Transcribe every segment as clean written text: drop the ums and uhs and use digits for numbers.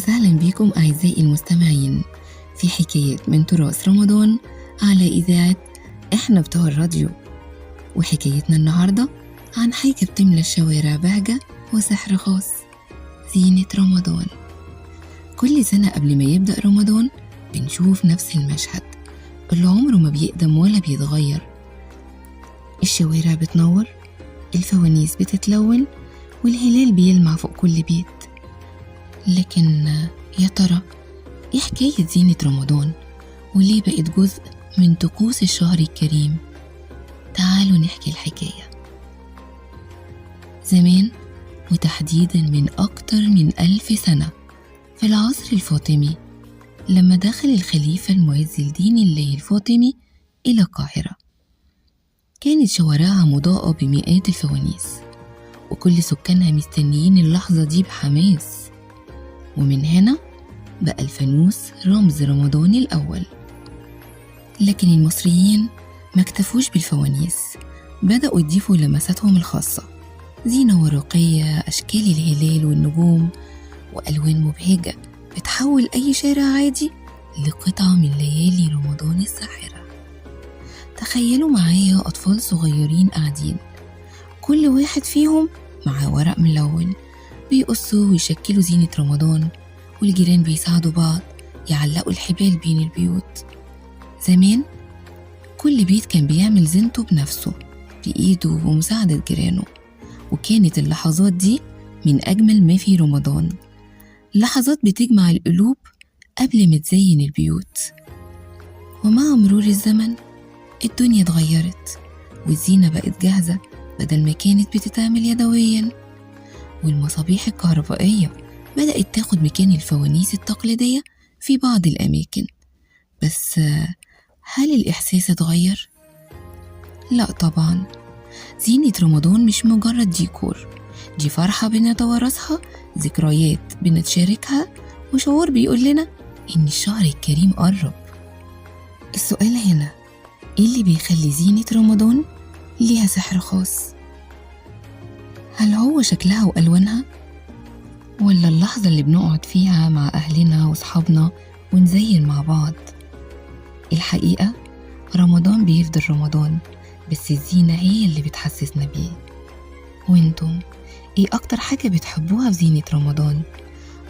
وسهلا بكم أعزائي المستمعين في حكايات من تراث رمضان على إذاعة إحنا بتوع الراديو. وحكايتنا النهاردة عن حاجة بتملى الشوارع بهجة وسحر خاص، زينة رمضان. كل سنة قبل ما يبدأ رمضان بنشوف نفس المشهد اللي عمره ما بيقدم ولا بيتغير. الشوارع بتنور، الفوانيس بتتلون، والهلال بيلمع فوق كل بيت. لكن يا ترى ايه حكاية زينة رمضان وليه بقت جزء من طقوس الشهر الكريم؟ تعالوا نحكي الحكاية. زمان، وتحديدا من أكتر من 1000 سنة، في العصر الفاطمي، لما دخل الخليفة المعز الدين الله الفاطمي إلى القاهرة، كانت شوارعها مضاءة بمئات الفوانيس، وكل سكانها مستنيين اللحظة دي بحماس. ومن هنا بقى الفانوس رمز رمضان الأول. لكن المصريين ما اكتفوش بالفوانيس، بدأوا يضيفوا لمساتهم الخاصة، زينة ورقية، أشكال الهلال والنجوم، وألوان مبهجة بتحول أي شارع عادي لقطعة من ليالي رمضان الساحرة. تخيلوا معايا أطفال صغيرين قاعدين، كل واحد فيهم معاه ورق ملون، بيقصوا ويشكلوا زينة رمضان، والجيران بيساعدوا بعض يعلقوا الحبال بين البيوت. زمان كل بيت كان بيعمل زينته بنفسه بإيده ومساعدة جيرانه، وكانت اللحظات دي من أجمل ما في رمضان، لحظات بتجمع القلوب قبل ما تزين البيوت. ومع مرور الزمن الدنيا اتغيرت، والزينة بقت جاهزة بدل ما كانت بتتعمل يدويا، والمصابيح الكهربائية بدأت تاخد مكان الفوانيس التقليدية في بعض الأماكن. بس هل الإحساس اتغير؟ لا طبعا، زينة رمضان مش مجرد ديكور، دي فرحة بنتوارثها، ذكريات بنتشاركها، وشعور بيقول لنا إن الشهر الكريم قرب. السؤال هنا، إيه اللي بيخلي زينة رمضان ليها سحر خاص؟ هل هو شكلها وألوانها؟ ولا اللحظة اللي بنقعد فيها مع أهلنا وصحابنا ونزين مع بعض؟ الحقيقة رمضان بيفضل رمضان، بس الزينة هي اللي بتحسسنا بيه. وانتم ايه أكتر حاجة بتحبوها في زينة رمضان؟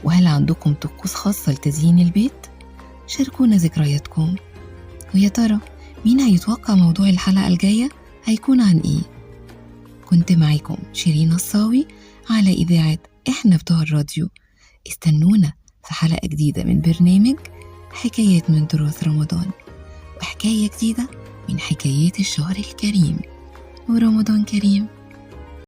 وهل عندكم طقوس خاصة لتزيين البيت؟ شاركونا ذكرياتكم. ويا ترى مين هيتوقع موضوع الحلقة الجاية هيكون عن ايه؟ كنت معاكم شيرين الصاوي على إذاعة إحنا بتوع الراديو. استنونا في حلقة جديدة من برنامج حكايات من تراث رمضان، وحكاية جديدة من حكايات الشهر الكريم. ورمضان كريم.